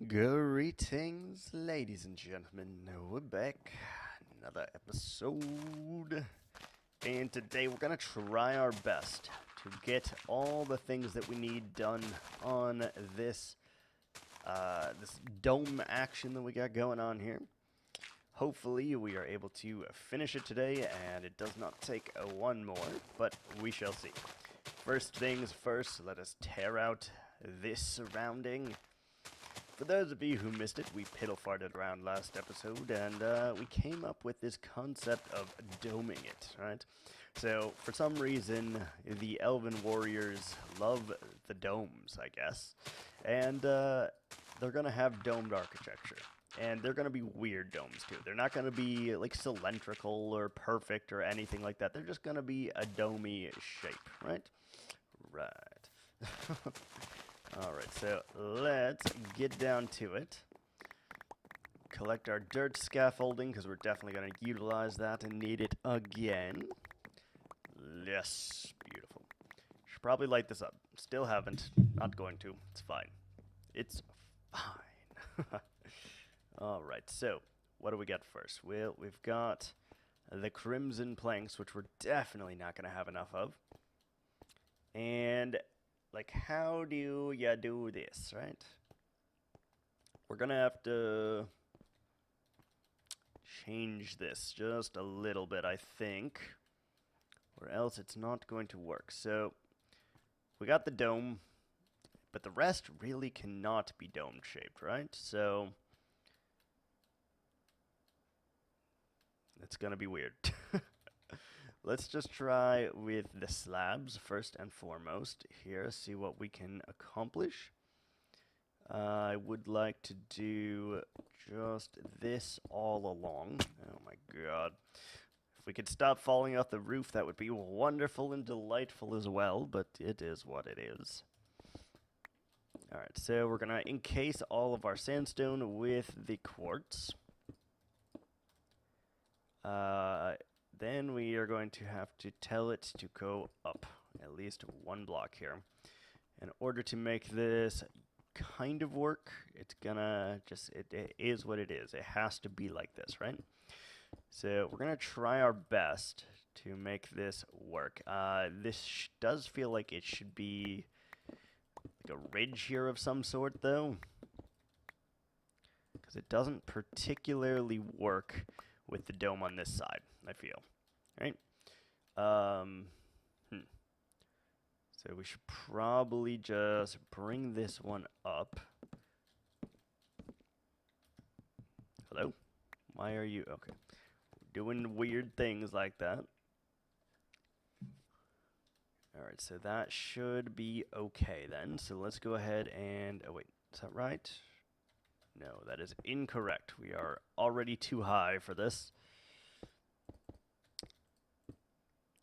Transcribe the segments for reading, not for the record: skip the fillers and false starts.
Greetings, ladies and gentlemen. We're back. Another episode. And today we're going to try our best to get all the things that we need done on this dome action that we got going on here. Hopefully we are able to finish it today and it does not take one more, but we shall see. First things first, let us tear out this surrounding. For those of you who missed it, we piddle-farted around last episode, and we came up with this concept of doming it, right? So, for some reason, the Elven Warriors love the domes, I guess, and they're going to have domed architecture. And they're going to be weird domes, too. They're not going to be, like, cylindrical or perfect or anything like that. They're just going to be a domey shape, right? Right. Alright, so let's get down to it. Collect our dirt scaffolding, because we're definitely going to utilize that and need it again. Yes, beautiful. Should probably light this up. Still haven't. Not going to. It's fine. It's fine. Alright, so what do we got first? Well, we've got the crimson planks, which we're definitely not going to have enough of. And like, how do you do this, right? We're gonna have to change this just a little bit, I think, or else it's not going to work. So, we got the dome, but the rest really cannot be dome-shaped, right? So, it's gonna be weird. Let's just try with the slabs first and foremost here, see what we can accomplish. I would like to do just this all along. Oh my god. If we could stop falling off the roof, that would be wonderful and delightful as well, but it is what it is. Alright, so we're going to encase all of our sandstone with the quartz. Then we are going to have to tell it to go up at least one block here. In order to make this kind of work, it's gonna just, it is what it is. It has to be like this, right? So we're gonna try our best to make this work. This does feel like it should be like a ridge here of some sort, though, because it doesn't particularly work with the dome on this side, I feel. Right? So we should probably just bring this one up. Hello? Why are you... Okay. Doing weird things like that. Alright, so that should be okay then. So let's go ahead and... Oh, wait. Is that right? No, that is incorrect. We are already too high for this.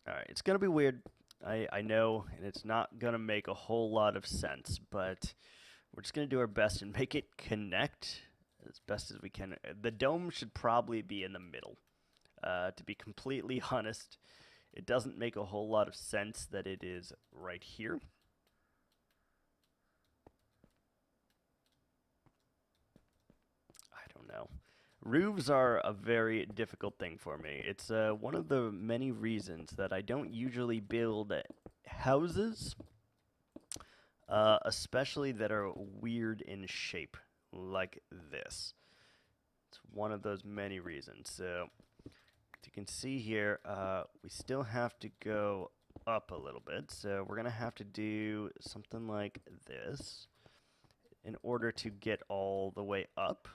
Alright, it's going to be weird. I know, and it's not going to make a whole lot of sense, but we're just going to do our best and make it connect as best as we can. The dome should probably be in the middle. To be completely honest, it doesn't make a whole lot of sense that it is right here. I don't know. Roofs are a very difficult thing for me. It's one of the many reasons that I don't usually build houses, especially that are weird in shape, like this. It's one of those many reasons. So, as you can see here, we still have to go up a little bit. So we're going to have to do something like this in order to get all the way up.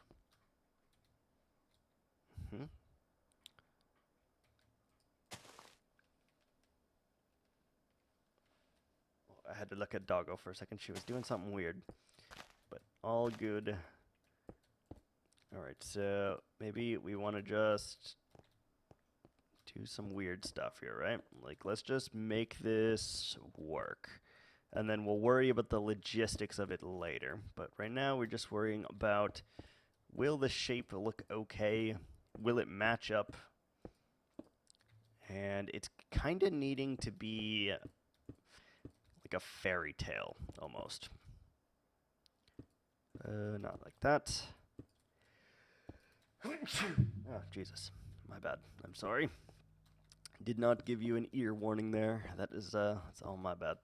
I had to look at Doggo for a second. She was doing something weird, but all good. Alright, so maybe we want to just do some weird stuff here, right? Like, let's just make this work, and then we'll worry about the logistics of it later. But right now, we're just worrying about, will the shape look okay? Will it match up? And it's kind of needing to be like a fairy tale, almost. Not like that. Oh, Jesus. My bad. I'm sorry. Did not give you an ear warning there. That's all my bad.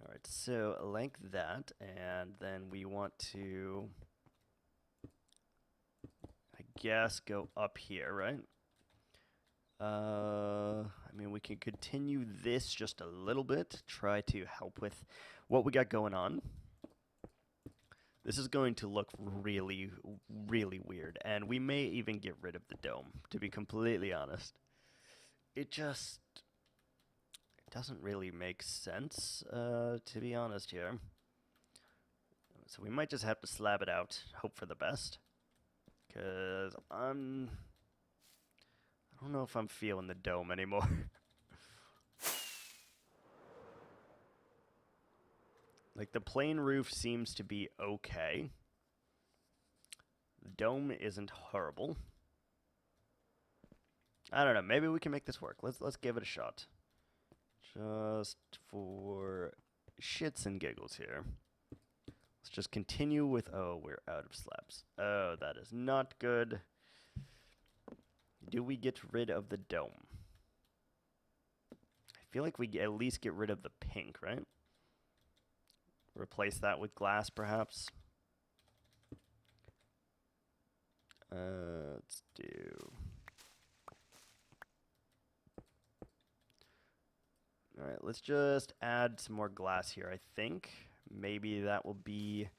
Alright, so like that, and then we want to, I guess, go up here, right? I mean, we can continue this just a little bit, try to help with what we got going on. This is going to look really, really weird, and we may even get rid of the dome, to be completely honest. It doesn't really make sense, to be honest here. So we might just have to slab it out, hope for the best. Because I don't know if I'm feeling the dome anymore. Like, the plain roof seems to be okay. The dome isn't horrible. I don't know, maybe we can make this work. Let's give it a shot. Just for shits and giggles here. Let's just continue with, oh, we're out of slabs. Oh, that is not good. Do we get rid of the dome? I feel like we at least get rid of the pink, right? Replace that with glass, perhaps. Let's do... Alright, let's just add some more glass here, I think. Maybe that will be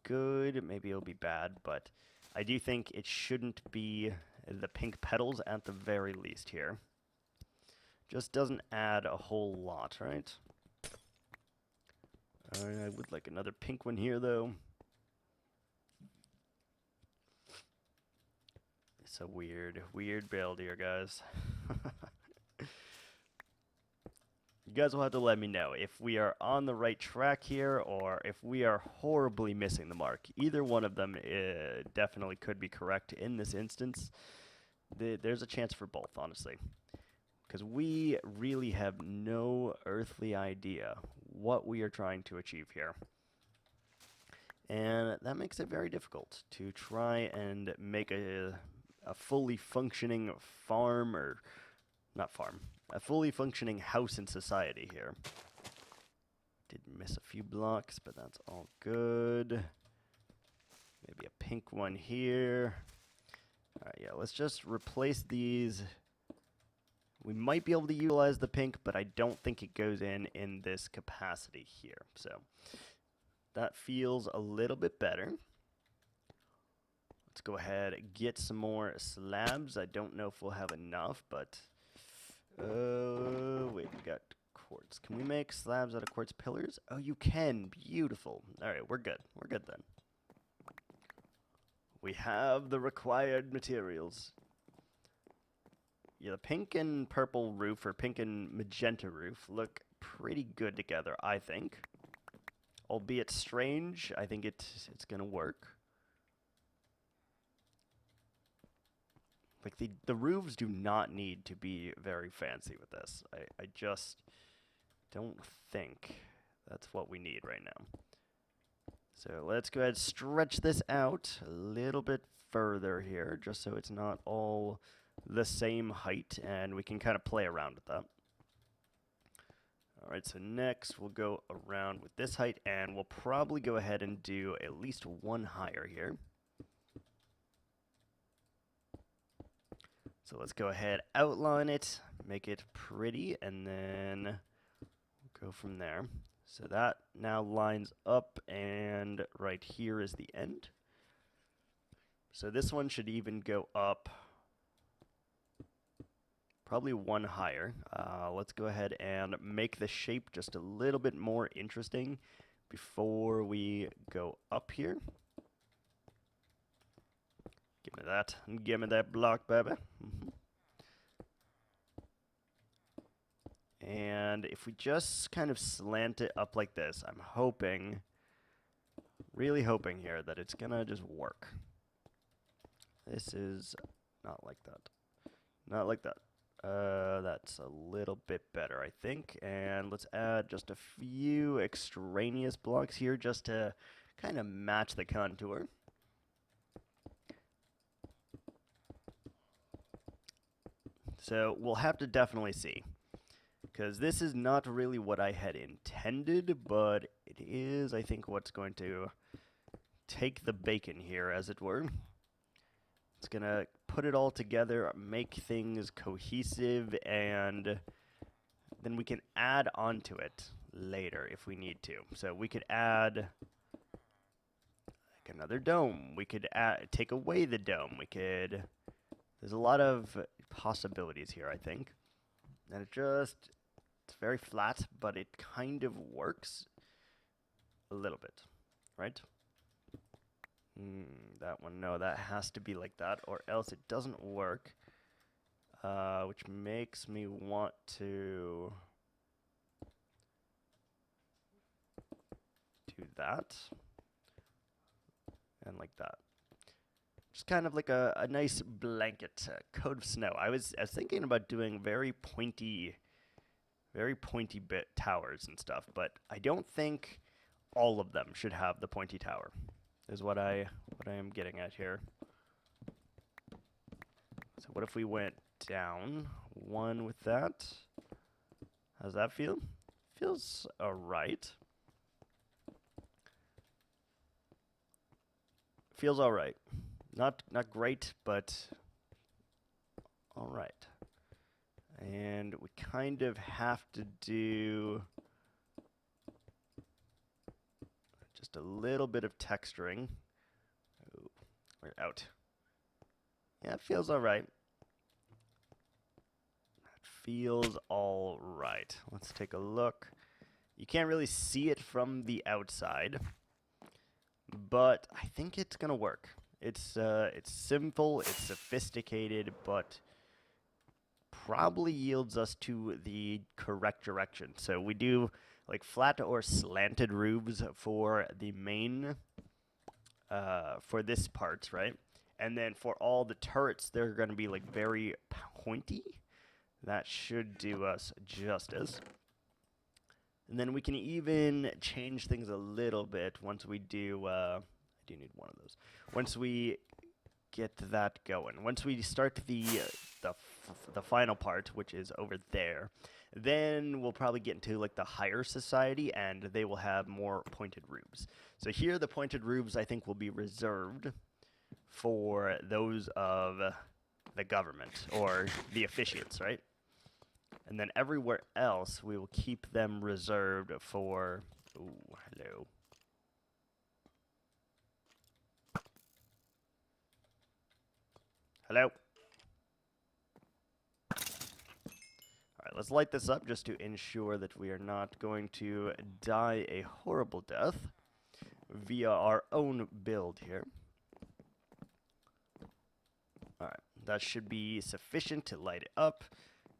good, maybe it'll be bad, but I do think it shouldn't be the pink petals at the very least here. Just doesn't add a whole lot, right? I would like another pink one here, though. It's a weird build here, guys. You guys will have to let me know if we are on the right track here or if we are horribly missing the mark. Either one of them definitely could be correct in this instance. There's a chance for both, honestly. Because we really have no earthly idea what we are trying to achieve here. And that makes it very difficult to try and make a fully functioning farm, or not farm, a fully functioning house in society here. Did miss a few blocks, but that's all good. Maybe a pink one here. Alright, yeah, let's just replace these. We might be able to utilize the pink, but I don't think it goes in this capacity here. So that feels a little bit better. Let's go ahead and get some more slabs. I don't know if we'll have enough, but... wait, we got quartz. Can we make slabs out of quartz pillars? Oh, you can. Beautiful. Alright, we're good. We're good then. We have the required materials. Yeah, the pink and purple roof, or pink and magenta roof, look pretty good together, I think. Albeit strange, I think it's gonna work. Like, the roofs do not need to be very fancy with this. I just don't think that's what we need right now. So let's go ahead and stretch this out a little bit further here, just so it's not all the same height, and we can kind of play around with that. Alright, so next we'll go around with this height, and we'll probably go ahead and do at least one higher here. So let's go ahead, outline it, make it pretty, and then go from there. So that now lines up, and right here is the end. So this one should even go up probably one higher. Let's go ahead and make the shape just a little bit more interesting before we go up here. Give me that. Give me that block, baby. And if we just kind of slant it up like this, I'm hoping, really hoping here that it's gonna just work. This is not like that. Not like that. That's a little bit better, I think. And let's add just a few extraneous blocks here just to kind of match the contour. So we'll have to definitely see, because this is not really what I had intended, but it is, I think, what's going to take the bacon here, as it were. It's going to put it all together, make things cohesive, and then we can add onto it later if we need to. So we could add like another dome. We could take away the dome. We could... There's a lot of possibilities here, I think. And it's very flat, but it kind of works a little bit, right? That one, no, that has to be like that, or else it doesn't work. Which makes me want to do that. And like that. Just kind of like a nice blanket coat of snow. I was thinking about doing very pointy bit towers and stuff, but I don't think all of them should have the pointy tower, is what I am getting at here. So what if we went down one with that? How's that feel? Feels alright. Feels alright. Not great, but alright. And we kind of have to do just a little bit of texturing. Ooh, we're out. Yeah, it feels alright. That feels alright. Let's take a look. You can't really see it from the outside, but I think it's gonna work. It's simple, it's sophisticated, but probably yields us to the correct direction. So we do like flat or slanted roofs for the main, for this part, right? And then for all the turrets, they're going to be like very pointy. That should do us justice. And then we can even change things a little bit once we do, I do need one of those. Once we get that going, once we start the final part, which is over there, then we'll probably get into like the higher society, and they will have more pointed roofs. So here, the pointed roofs, I think, will be reserved for those of the government or the officiants, right? And then everywhere else, we will keep them reserved for... Ooh, hello. Hello. All right, let's light this up just to ensure that we are not going to die a horrible death via our own build here. All right, that should be sufficient to light it up.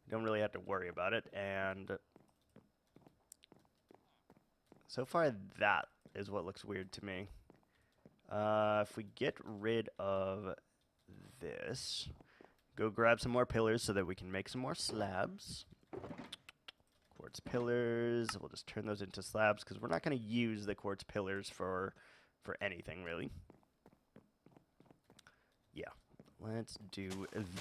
You don't really have to worry about it, and so far that is what looks weird to me. If we get rid of this, go grab some more pillars so that we can make some more slabs. Quartz pillars, we'll just turn those into slabs because we're not going to use the quartz pillars for anything, really. Yeah, let's do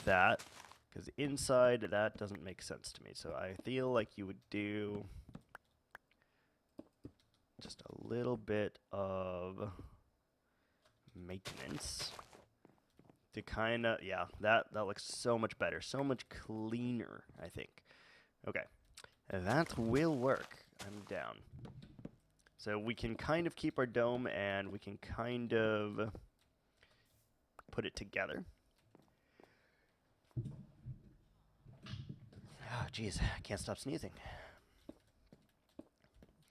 that. Because inside, that doesn't make sense to me. So I feel like you would do just a little bit of maintenance to kind of, yeah, that looks so much better, so much cleaner, I think. Okay, that will work. I'm down. So we can kind of keep our dome, and we can kind of put it together. Oh, jeez, I can't stop sneezing.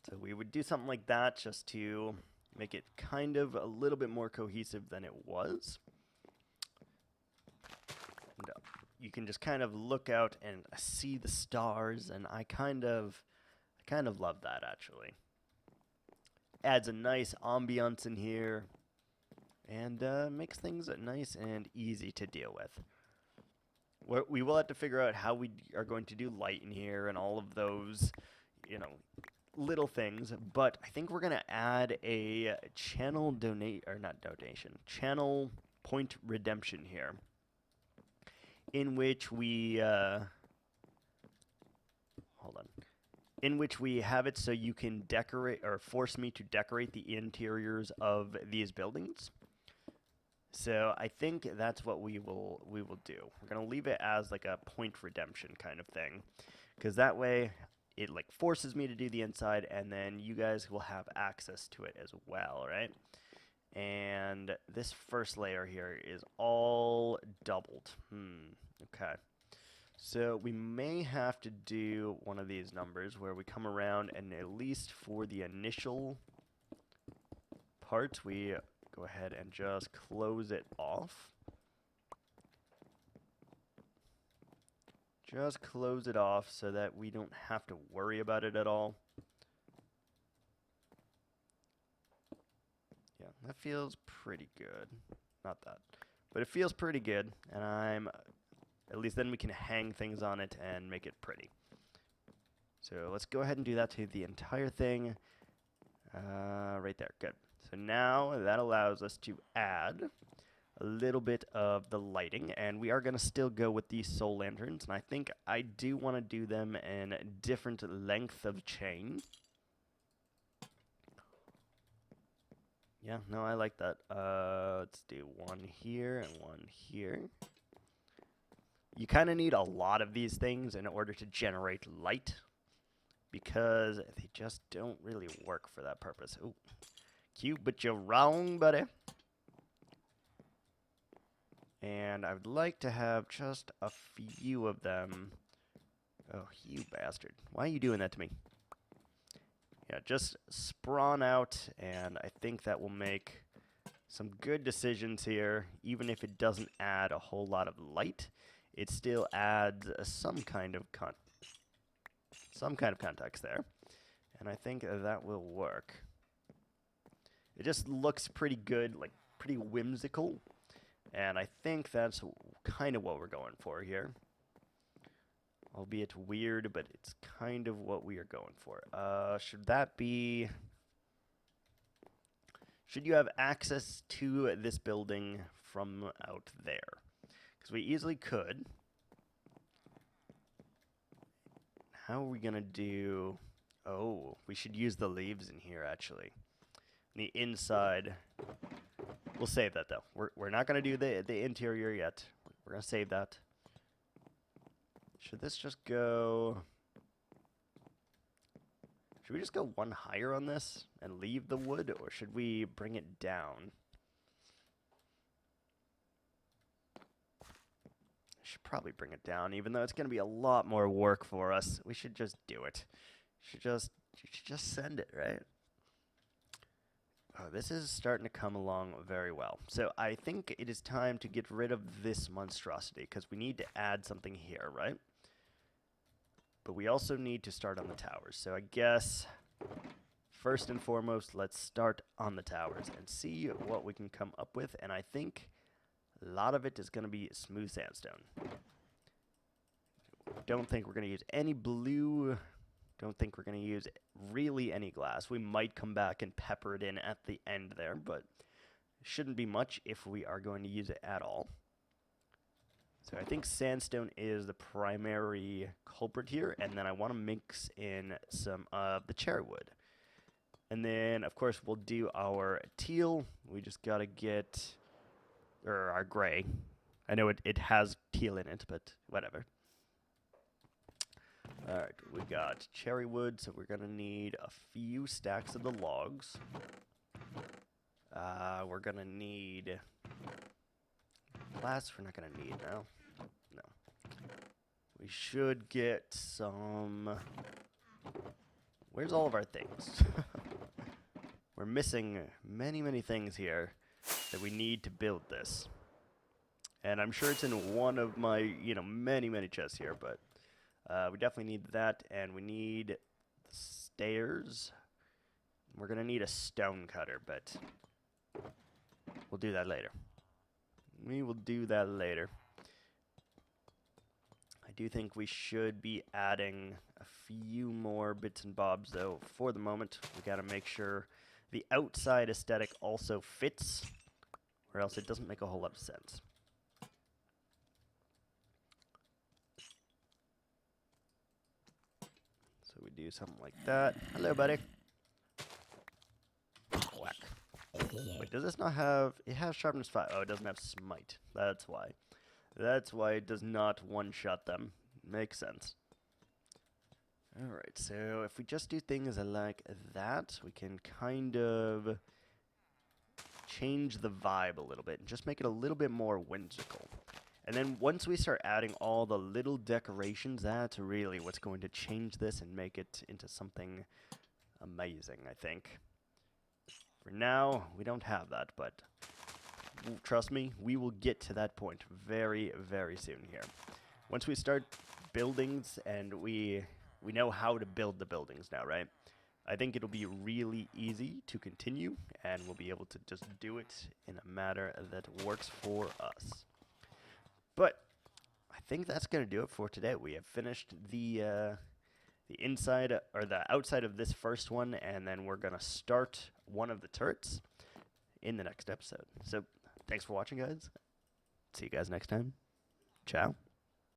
So we would do something like that just to make it kind of a little bit more cohesive than it was. And you can just kind of look out and see the stars, and I kind of love that, actually. Adds a nice ambiance in here, and makes things nice and easy to deal with. We will have to figure out how we are going to do light in here and all of those, you know, little things, but I think we're going to add a channel channel point redemption here, in which we, in which we have it so you can decorate, or force me to decorate the interiors of these buildings. So I think that's what we will do. We're going to leave it as like a point redemption kind of thing, because that way it like forces me to do the inside, and then you guys will have access to it as well, right? And this first layer here is all doubled. Okay. So we may have to do one of these numbers where we come around and at least for the initial part, we go ahead and just close it off. Just close it off so that we don't have to worry about it at all. Yeah, that feels pretty good. Not that, but it feels pretty good, and at least then we can hang things on it and make it pretty. So let's go ahead and do that to the entire thing. Right there, good. So now that allows us to add a little bit of the lighting, and we are going to still go with these soul lanterns, and I think I do want to do them in different length of chain. Yeah, no, I like that. Let's do one here and one here. You kind of need a lot of these things in order to generate light, because they just don't really work for that purpose. Ooh, cute, but you're wrong, buddy. And I would like to have just a few of them. Oh, you bastard. Why are you doing that to me? Yeah, just sprawn out, and I think that will make some good decisions here. Even if it doesn't add a whole lot of light, it still adds some kind of context there. And I think that will work. It just looks pretty good, like pretty whimsical. And I think that's kind of what we're going for here. Albeit weird, but it's kind of what we are going for. Should that be... Should you have access to this building from out there? Because we easily could. How are we going to do... Oh, we should use the leaves in here, actually. The inside... We'll save that, though. We're not going to do the interior yet. We're going to save that. Should this just go... Should we just go one higher on this and leave the wood, or should we bring it down? I should probably bring it down, even though it's going to be a lot more work for us. We should just do it. You should just send it, right? Oh, this is starting to come along very well. So I think it is time to get rid of this monstrosity, because we need to add something here, right? But we also need to start on the towers. So I guess, first and foremost, let's start on the towers and see what we can come up with. And I think a lot of it is going to be smooth sandstone. Don't think we're going to use any blue. Don't think we're going to use really any glass. We might come back and pepper it in at the end there, but it shouldn't be much if we are going to use it at all. So I think sandstone is the primary culprit here, and then I want to mix in some of the cherry wood. And then, of course, we'll do our teal. We just got to get, or our gray. I know it has teal in it, but whatever. All right, we got cherry wood, so we're going to need a few stacks of the logs. We're going to need glass. We're not going to need now. No. We should get some... Where's all of our things? We're missing many, many things here that we need to build this. And I'm sure it's in one of my, many, many chests here, but... we definitely need that, and we need the stairs. We're going to need a stone cutter, but we'll do that later. We will do that later. I do think we should be adding a few more bits and bobs, though. For the moment, we got to make sure the outside aesthetic also fits, or else it doesn't make a whole lot of sense. So we do something like that. Hello, buddy. Whack. Wait, does this not have... It has sharpness 5. Oh, it doesn't have smite. That's why. That's why it does not one-shot them. Makes sense. Alright, so if we just do things like that, we can kind of change the vibe a little bit and just make it a little bit more whimsical. And then once we start adding all the little decorations, that's really what's going to change this and make it into something amazing, I think. For now, we don't have that, but trust me, we will get to that point very, very soon here. Once we start buildings and we know how to build the buildings now, right? I think it'll be really easy to continue, and we'll be able to just do it in a manner that works for us. But I think that's going to do it for today. We have finished the inside or the outside of this first one, and then we're going to start one of the turrets in the next episode. So thanks for watching, guys. See you guys next time. Ciao.